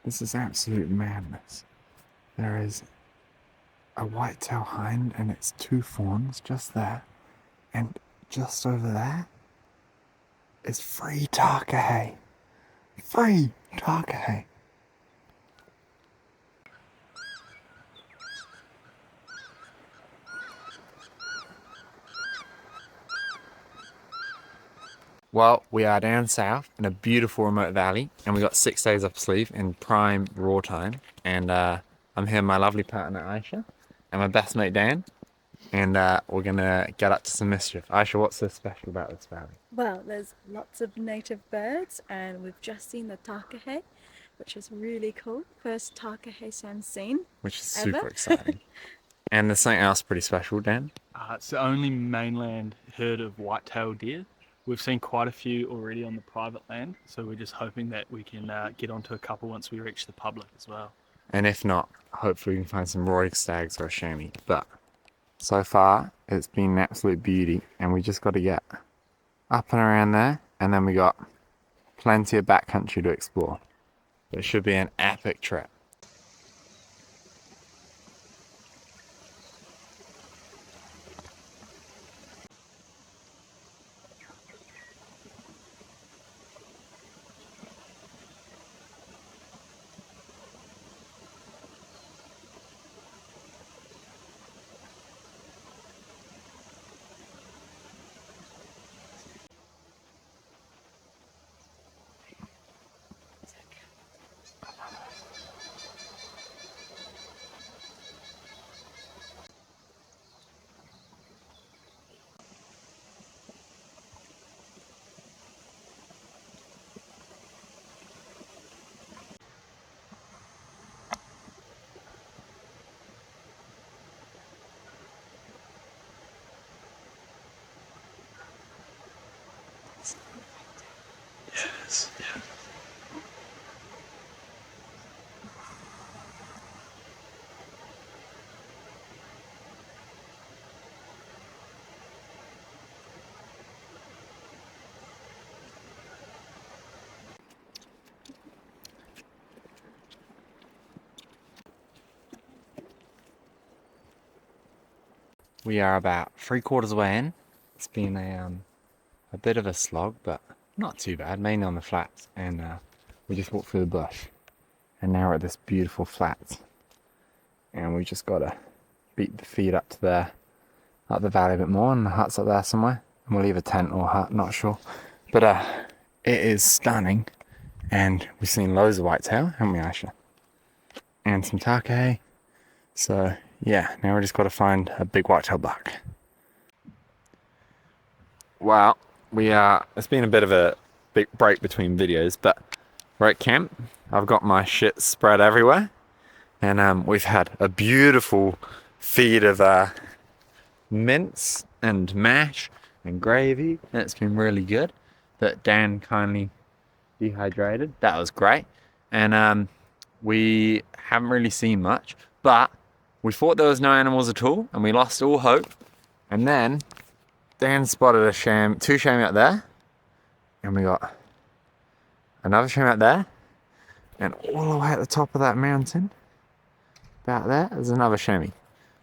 This is absolute madness. There is a whitetail hind and its two fawns just there. And just over there is free Takahe. Free Takahe. Well, we are down south in a beautiful remote valley, and we got 6 days up sleeve in prime raw time. And I'm here with my lovely partner Aisha and my best mate Dan, and we're gonna get up to some mischief. Aisha, what's so special about this valley? Well, there's lots of native birds, and we've just seen the Takahe, which is really cool. First Takahe Sam seen Which is ever. super exciting. And there's something else pretty special, Dan. It's the only mainland herd of whitetail deer. We've seen quite a few already on the private land, so we're just hoping that we can get onto a couple once we reach the public as well. And if not, hopefully we can find some royal stags or a chamois. But so far, it's been an absolute beauty, and we just got to get up and around there, and then we got plenty of backcountry to explore. It should be an epic trip. Yes, yeah. We are about 3/4 way in. It's been a bit of a slog, but not too bad, mainly on the flats. And we just walked through the bush, and now we're at this beautiful flat. And we just gotta beat the feet up to there, up the valley a bit more, and the hut's up there somewhere. And we'll leave a tent or hut, not sure. But it is stunning, and we've seen loads of whitetail, haven't we, Aisha? And some Takahe. So yeah, now we just got to find a big whitetail buck. Well, it's been a bit of a big break between videos, but we're at camp. I've got my shit spread everywhere, and we've had a beautiful feed of mince and mash and gravy, and it's been really good. That Dan kindly dehydrated. That was great. And we haven't really seen much, but we thought there was no animals at all, and we lost all hope. And then Dan spotted two chamois out there, and we got another chamois out there, and all the way at the top of that mountain, about there's another chamois.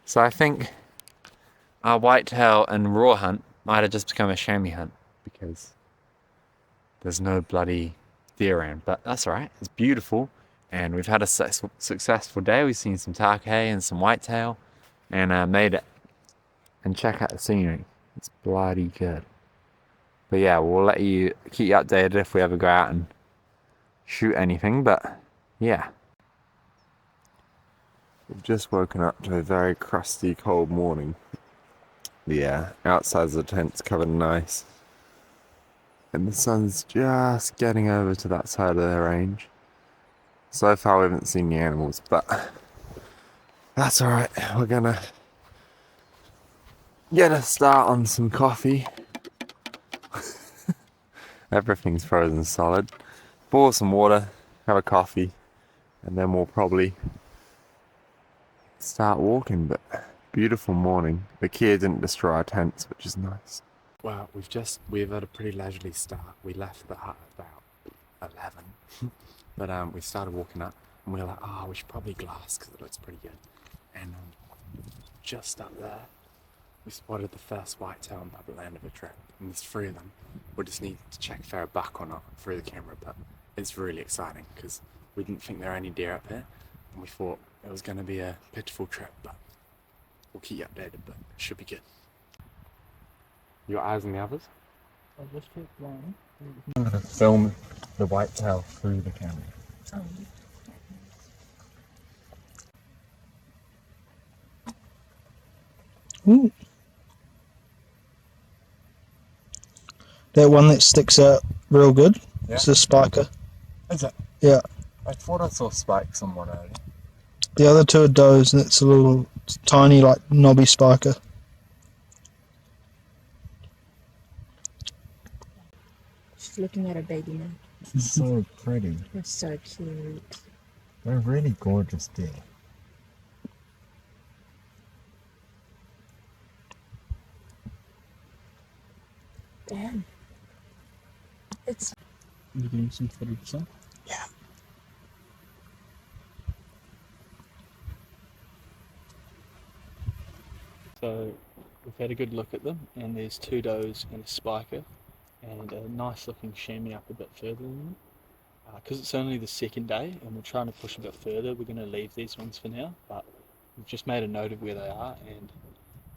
So I think our whitetail and raw hunt might have just become a chamois hunt because there's no bloody deer around. But that's alright, it's beautiful. And we've had a successful day. We've seen some Takahe and some whitetail, and made it. And check out the scenery. It's bloody good. But yeah, we'll keep you updated if we ever go out and shoot anything. But yeah. We've just woken up to a very crusty, cold morning. The outside of the tent's covered in ice. And the sun's just getting over to that side of the range. So far we haven't seen the animals, but that's alright. We're gonna get a start on some coffee. Everything's frozen solid. Boil some water, have a coffee, and then we'll probably start walking. But beautiful morning. The Kia didn't destroy our tents, which is nice. Well, we've had a pretty leisurely start. We left the hut about 11. But we started walking up, and we were like, oh, we should probably glass because it looks pretty good. And just up there, we spotted the first whitetail on public land of a trip, and there's 3 of them. We just need to check if they're a buck or not through the camera, but it's really exciting because we didn't think there were any deer up here, and we thought it was going to be a pitiful trip, but we'll keep you updated, but it should be good. Your eyes on the others? I'll just keep one. I'm going to film the whitetail through the camera. Ooh. That one that sticks out real good. Yeah. It's a spiker. Is it? Yeah. I thought I saw spikes on one earlier. The other 2 are does, and it's a little tiny, like knobby spiker. She's looking at her baby now. This is so pretty. They're so cute. They're really gorgeous deer. Damn. It's You getting some footage, son? Yeah. So we've had a good look at them, and there's 2 does and a spiker, and a nice looking chamois up a bit further than them. Because it's only the 2nd day and we're trying to push a bit further, we're going to leave these ones for now, but we've just made a note of where they are, and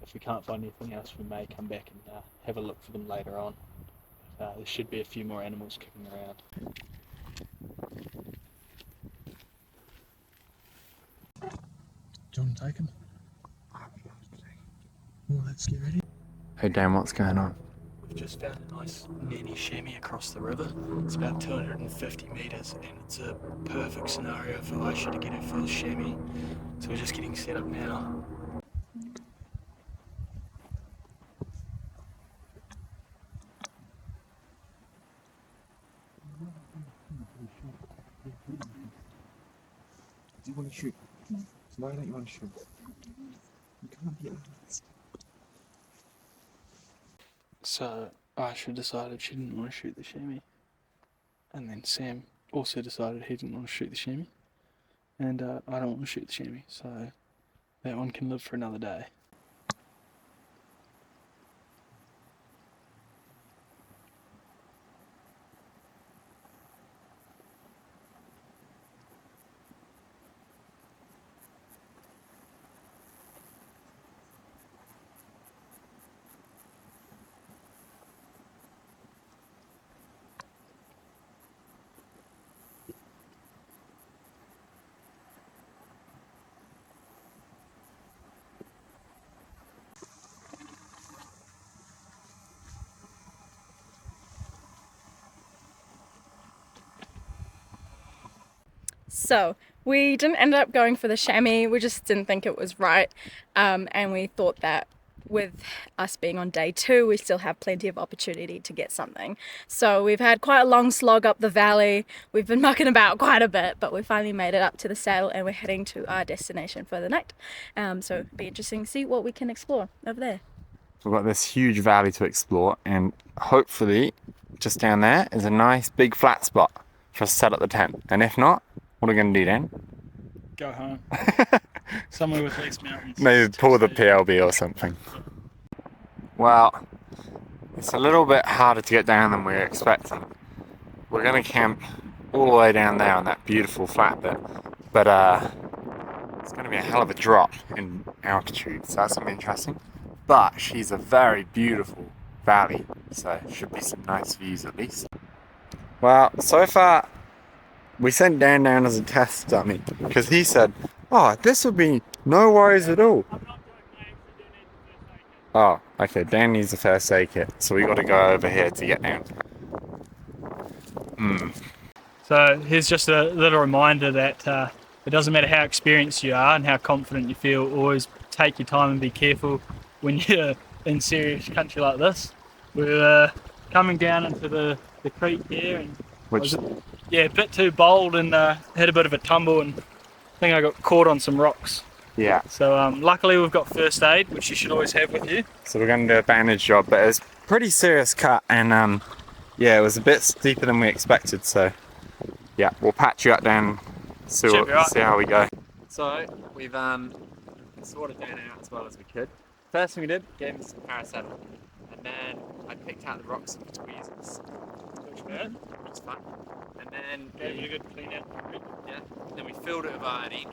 if we can't find anything else we may come back and have a look for them later on. There should be a few more animals kicking around. Do you want to take him? Well, let's get ready. Hey Dan, what's going on? We've just found a nice nanny chamois across the river. It's about 250 metres, and it's a perfect scenario for Aisha to get her first chamois. So we're just getting set up now. Do you want to shoot? No. Why don't you want to shoot? You can't be honest. So Aisha decided she didn't want to shoot the chamois, and then Sam also decided he didn't want to shoot the chamois, and I don't want to shoot the chamois, so that one can live for another day. So we didn't end up going for the chamois. We just didn't think it was right, and we thought that with us being on day 2, we still have plenty of opportunity to get something. So we've had quite a long slog up the valley. We've been mucking about quite a bit, but we finally made it up to the saddle, and we're heading to our destination for the night. So it'll be interesting to see what we can explore over there. We've got this huge valley to explore, and hopefully just down there is a nice big flat spot for us to set up the tent. And if not, what are we going to do then? Go home. Somewhere with less mountains. Maybe pull the PLB or something. Well, it's a little bit harder to get down than we were expecting. We're going to camp all the way down there on that beautiful flat bit, but it's going to be a hell of a drop in altitude, so that's going to be interesting. But she's a very beautiful valley, so should be some nice views at least. Well, so far we sent Dan down as a test dummy because he said, oh, this would be no worries at all. Oh, okay, Dan needs a first aid kit, so we got to go over here to get down. So here's just a little reminder that it doesn't matter how experienced you are and how confident you feel, always take your time and be careful when you're in serious country like this. We're coming down into the creek here, and Which, a bit too bold and had a bit of a tumble, and I think I got caught on some rocks. yeah, So luckily we've got first aid, which you should always have with you. so we're going to do a bandage job, but it was a pretty serious cut, and yeah, it was a bit steeper than we expected, so yeah, we'll patch you up down See, Should be right. see how we go. So we've sorted Dan out as well as we could. First thing we did, gave him some paracetamol, and then I picked out the rocks and tweezers, which was fun. And then Gave it a good clean out. yeah, then we filled it with iodine,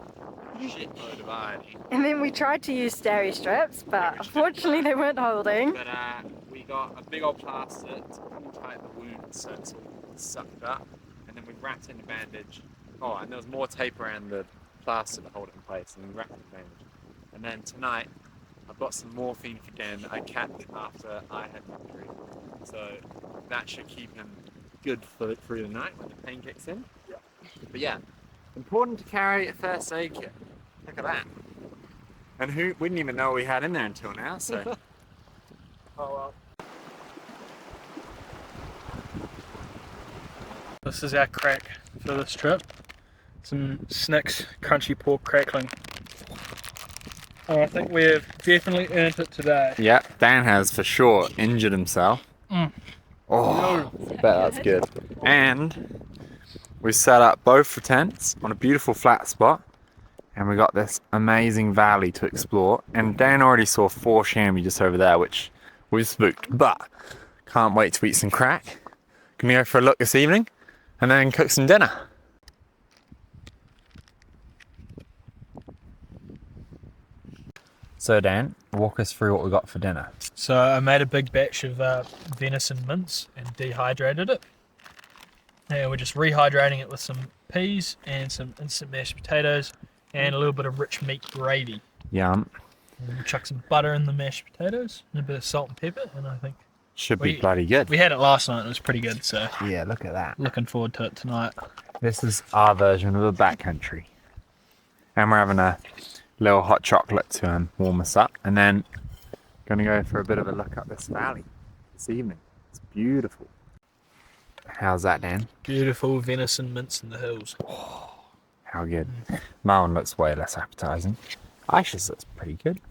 shitload of iodine. And then we tried to use stary straps, but unfortunately they weren't holding. But we got a big old plaster to tight the wound so it's all sucked up, and then we wrapped in the bandage. Oh, and there was more tape around the plaster to hold it in place, and we wrapped in the bandage. And then tonight, I've got some morphine for Dan that I capped after I had injury, so that should keep him good through the night when the pain kicks in. Yeah. But yeah, important to carry a first aid kit. Look at that. And we didn't even know what we had in there until now, so. Oh well. This is our crack for this trip. Some Snick's crunchy pork crackling. Oh, I think we've definitely earned it today. Yeah, Dan has for sure injured himself. Oh, I bet that's good. And we set up both the tents on a beautiful flat spot, and we got this amazing valley to explore. And Dan already saw 4 chamois just over there, which we've spooked, but can't wait to eat some crack. Gonna go for a look this evening, and then cook some dinner. So Dan, walk us through what we got for dinner. So I made a big batch of venison mince and dehydrated it. And we're just rehydrating it with some peas and some instant mashed potatoes and a little bit of rich meat gravy. Yum. And we'll chuck some butter in the mashed potatoes and a bit of salt and pepper, and I think Should be bloody good. we had it last night and it was pretty good, so Yeah, look at that. looking forward to it tonight. This is our version of a backcountry. And we're having a little hot chocolate to warm us up, and then gonna go for a bit of a look up this valley this evening. It's beautiful. How's that, Dan? Beautiful venison mince in the hills. How good. My one looks way less appetizing. Aisha's looks pretty good.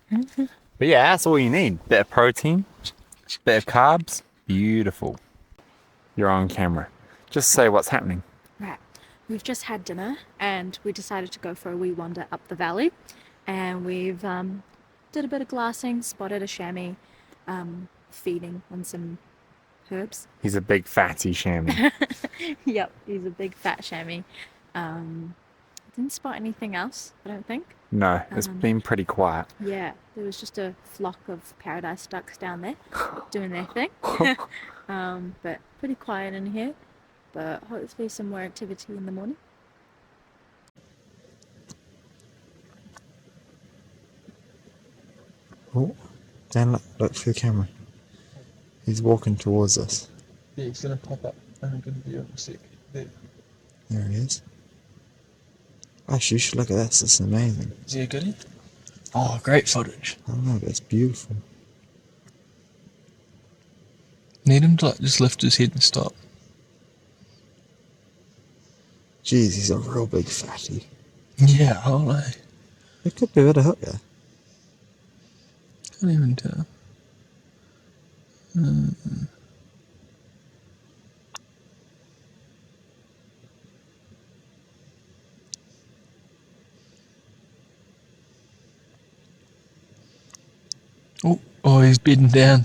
But yeah, that's all you need. Bit of protein, bit of carbs. Beautiful. You're on camera. Just say what's happening. Right, we've just had dinner and we decided to go for a wee wander up the valley, and we've did a bit of glassing, spotted a chamois feeding on some herbs. He's a big fatty chamois. Yep, he's a big fat chamois. Didn't spot anything else, I don't think. No, it's been pretty quiet. Yeah, there was just a flock of paradise ducks down there doing their thing. But pretty quiet in here, but hopefully some more activity in the morning. Oh, Dan, look through the camera. He's walking towards us. Yeah, he's going to pop up. I'm going to be in a sec. There. There he is. Gosh, you should look at this. It's amazing. Is he a goodie? Oh, great footage. I don't know, but it's beautiful. Need him to just lift his head and stop. Jeez, he's a real big fatty. Yeah, holy. There could be a bit of hook there. Can't even tell. Oh, he's bedding down.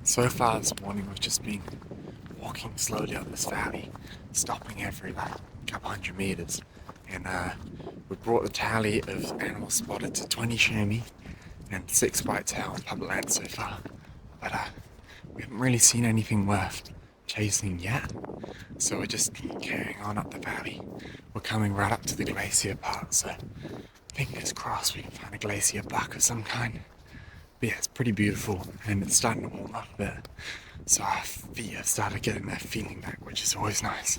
So far this morning we've just been walking slowly up this valley, stopping every couple hundred meters, and we brought the tally of animals spotted to 20 chamois and 6 whitetail on public land so far, but we haven't really seen anything worth chasing yet, so we're just carrying on up the valley. We're coming right up to the glacier part, so fingers crossed we can find a glacier buck of some kind. But yeah, it's pretty beautiful, and it's starting to warm up a bit, so our feet have started getting their feeling back, which is always nice.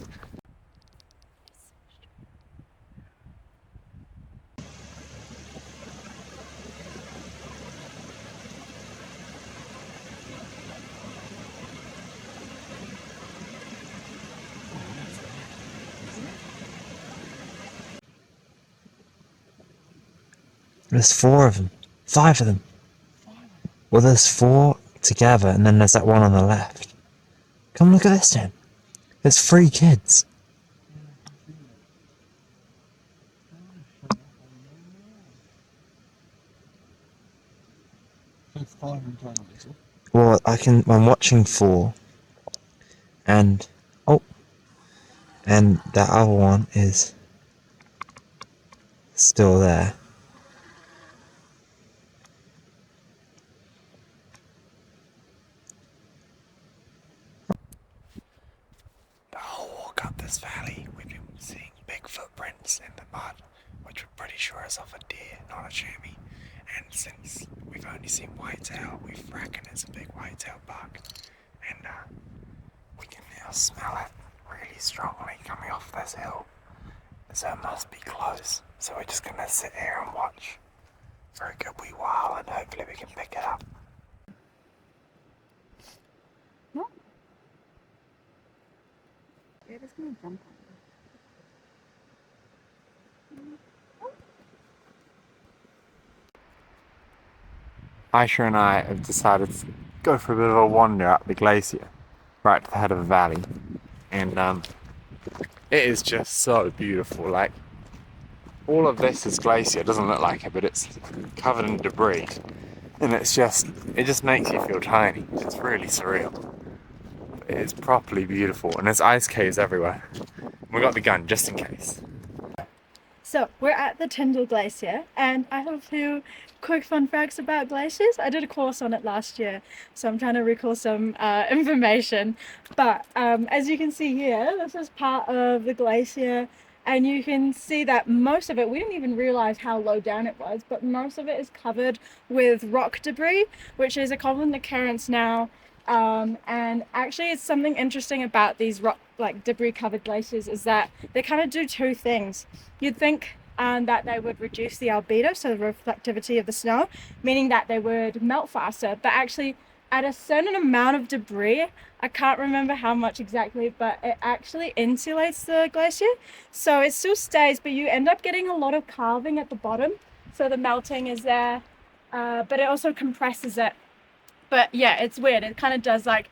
There's 4 of them. 5 of them. Well, there's 4 together, and then there's that one on the left. Come look at this, Dan. There's 3 kids. There's 5 in total, is it? Well, I'm watching 4. And, oh. And that other one is still there. The whole walk up this valley, we've been seeing big footprints in the mud, which we're pretty sure is of a deer, not a chamois. And since we've only seen whitetail, we reckon it's a big whitetail buck. And we can now smell it really strongly coming off this hill. So it must be close. So we're just gonna sit here and watch for a good wee while, and hopefully we can pick it up. Yeah, it's gonna jump on. Aisha and I have decided to go for a bit of a wander up the glacier, right to the head of the valley, and it is just so beautiful. Like, all of this is glacier. It doesn't look like it, but it's covered in debris, and it just makes you feel tiny. It's really surreal. It is properly beautiful, and there's ice caves everywhere. We got the gun just in case. So we're at the Tyndall Glacier, and I have a few quick fun facts about glaciers. I did a course on it last year, so I'm trying to recall some information. But as you can see here, this is part of the glacier, and you can see that most of it, we didn't even realize how low down it was, but most of it is covered with rock debris, which is a common occurrence now. And actually, it's something interesting about these rock, like debris covered glaciers, is that they kind of do 2 things. You'd think that they would reduce the albedo, so the reflectivity of the snow, meaning that they would melt faster. But actually, at a certain amount of debris, I can't remember how much exactly, but it actually insulates the glacier. So it still stays, but you end up getting a lot of calving at the bottom. So the melting is there, but it also compresses it. But yeah, it's weird. It kind of does like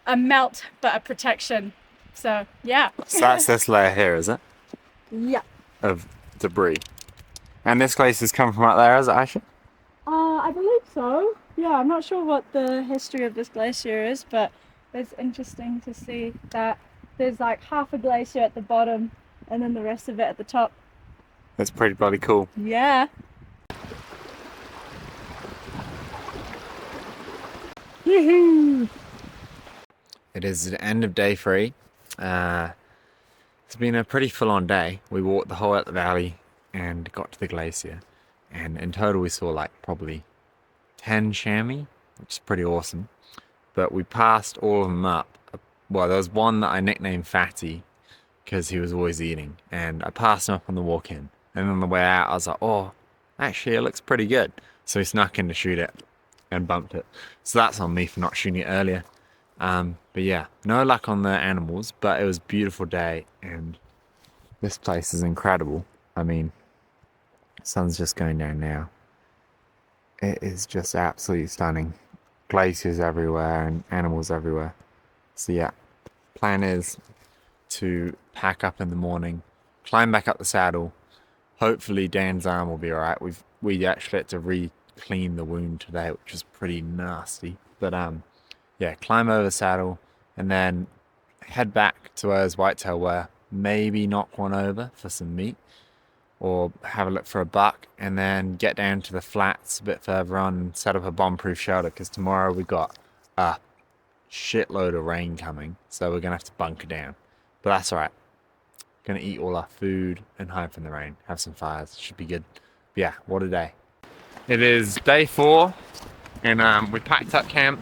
a melt, but a protection. So yeah. So that's this layer here, is it? Yeah. Of debris. And this glacier's come from out there, is it, Aisha? I believe so. Yeah, I'm not sure what the history of this glacier is, but it's interesting to see that there's like half a glacier at the bottom and then the rest of it at the top. That's pretty bloody cool. Yeah. It is the end of day 3. It's been a pretty full-on day. We walked the whole way up the valley and got to the glacier, and in total we saw like probably 10 chamois, which is pretty awesome. But we passed all of them up. Well, there was one that I nicknamed Fatty because he was always eating, and I passed him up on the walk in, and on the way out I was like, oh, actually it looks pretty good. So we snuck in to shoot it and bumped it. So that's on me for not shooting it earlier. But yeah, no luck on the animals, but it was a beautiful day, and this place is incredible. I mean, sun's just going down now. It is just absolutely stunning. Glaciers everywhere and animals everywhere. So yeah, plan is to pack up in the morning, climb back up the saddle. Hopefully Dan's arm will be alright. We actually had to re-clean the wound today, which was pretty nasty. But yeah, climb over the saddle and then head back to where there's whitetail were. Maybe knock one over for some meat, or have a look for a buck, and then get down to the flats a bit further on and set up a bomb-proof shelter, because tomorrow we got a shitload of rain coming, so we're gonna have to bunker down. But that's alright. Gonna eat all our food and hide from the rain. Have some fires. Should be good. But yeah, what a day. It is day 4, and we packed up camp,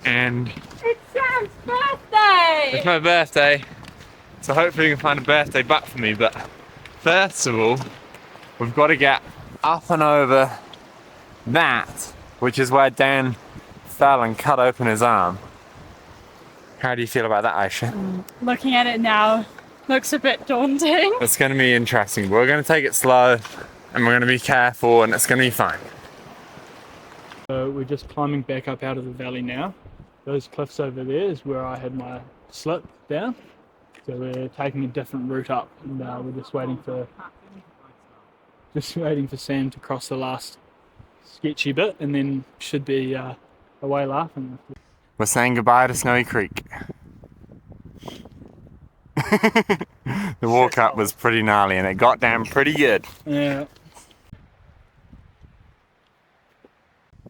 and It's Sam's birthday! it's my birthday, so hopefully you can find a birthday buck for me. But first of all, we've got to get up and over that, which is where Dan fell and cut open his arm. How do you feel about that, Aisha? Looking at it now, looks a bit daunting. It's going to be interesting. We're going to take it slow. and we're going to be careful, and it's going to be fine. So we're just climbing back up out of the valley now. Those cliffs over there is where I had my slip down. So we're taking a different route up, and we're just waiting for Sam to cross the last sketchy bit, and then should be away laughing. We're saying goodbye to Snowy Creek. The walk up was pretty gnarly, and it got down pretty good. Yeah.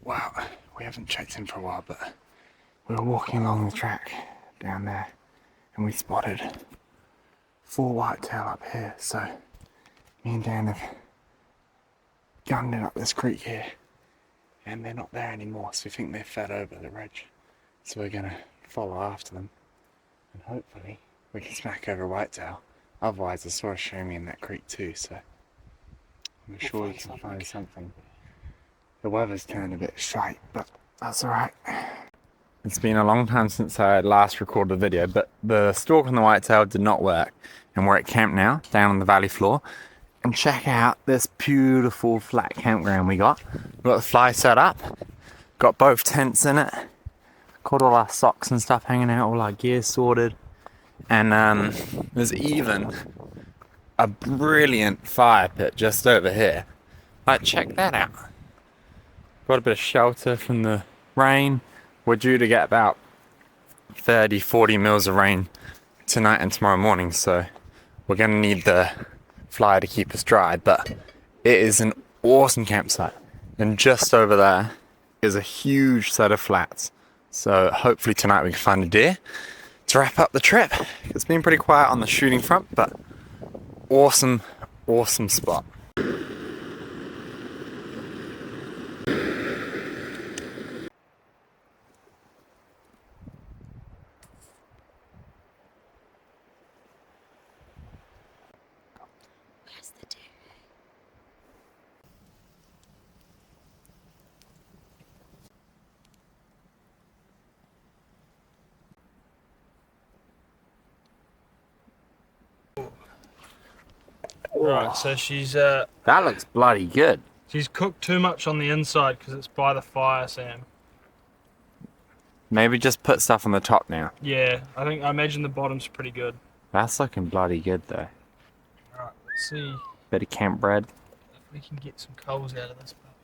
Wow, we haven't checked in for a while, but we were walking along the track down there, and we spotted 4 whitetail up here. So me and Dan have gunned it up this creek here, and they're not there anymore, so we think they're fed over the ridge. So we're gonna follow after them, and hopefully we can smack over a whitetail. Otherwise, I saw a show me in that creek too, so I'm sure we can find something. The weather's turned a bit shite, but that's alright. It's been a long time since I last recorded a video, but the stalk on the whitetail did not work. And we're at camp now, down on the valley floor. And check out this beautiful flat campground we got. We've got the fly set up, got both tents in it, got all our socks and stuff hanging out, all our gear sorted. And there's even a brilliant fire pit just over here. Like, check that out. Got a bit of shelter from the rain. We're due to get about 30-40 mils of rain tonight and tomorrow morning, so we're going to need the flyer to keep us dry, but it is an awesome campsite. And just over there is a huge set of flats, so hopefully tonight we can find a deer to wrap up the trip. It's been pretty quiet on the shooting front, but awesome spot. Right, so she's That looks bloody good. she's cooked too much on the inside because it's by the fire, Sam. Maybe just put stuff on the top now. Yeah, I imagine the bottom's pretty good. That's looking bloody good though. Alright, let's see Bit of camp bread. if we can get some coals out of this puppy.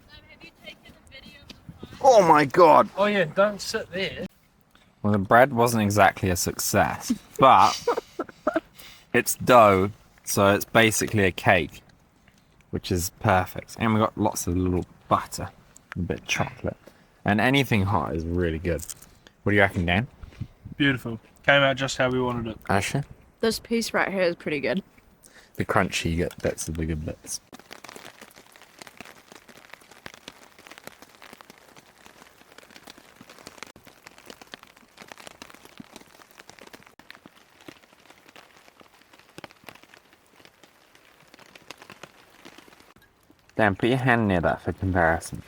Have you taken a video of the Oh my god! Oh yeah, don't sit there. Well, the bread wasn't exactly a success, but it's dough, so it's basically a cake, which is perfect. And we got lots of little butter, a bit of chocolate, and anything hot is really good. What do you reckon, Dan? Beautiful. Came out just how we wanted it. Asher? This piece right here is pretty good. The crunchy bits are the good bits. Dan, put your hand near that for comparison.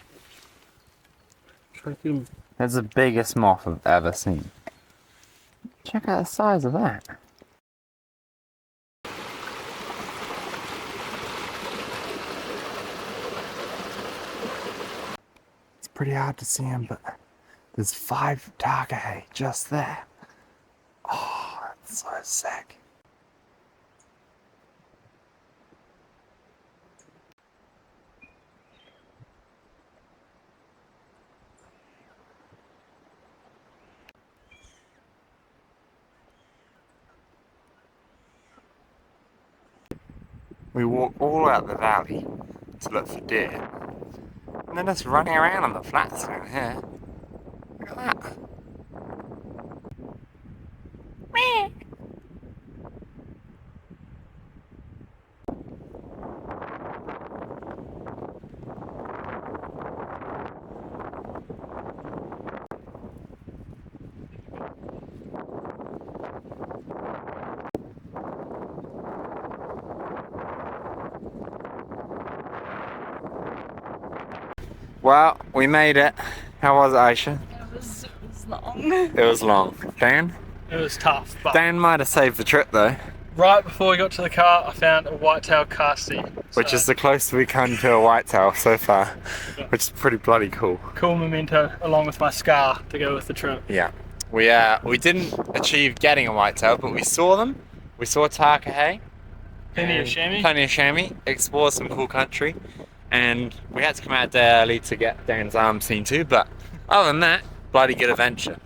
That's the biggest moth I've ever seen. Check out the size of that. It's pretty hard to see him, but there's 5 Takahe just there. Oh, that's so sick. We walk all out the valley to look for deer, and they're just running around on the flats down here. Look at that. Well, we made it. How was it, Aisha? It was long. It was long. Dan? It was tough, but Dan might have saved the trip though. right before we got to the car, I found a whitetail casting. Which is the closest we come to a whitetail so far, which is pretty bloody cool. cool memento along with my scar to go with the trip. Yeah, we didn't achieve getting a whitetail, but we saw them. We saw Takahe. Plenty of chamois. Plenty of chamois. Explore some cool country, and we had to come out there early to get Dan's arm seen too. But other than that, bloody good adventure.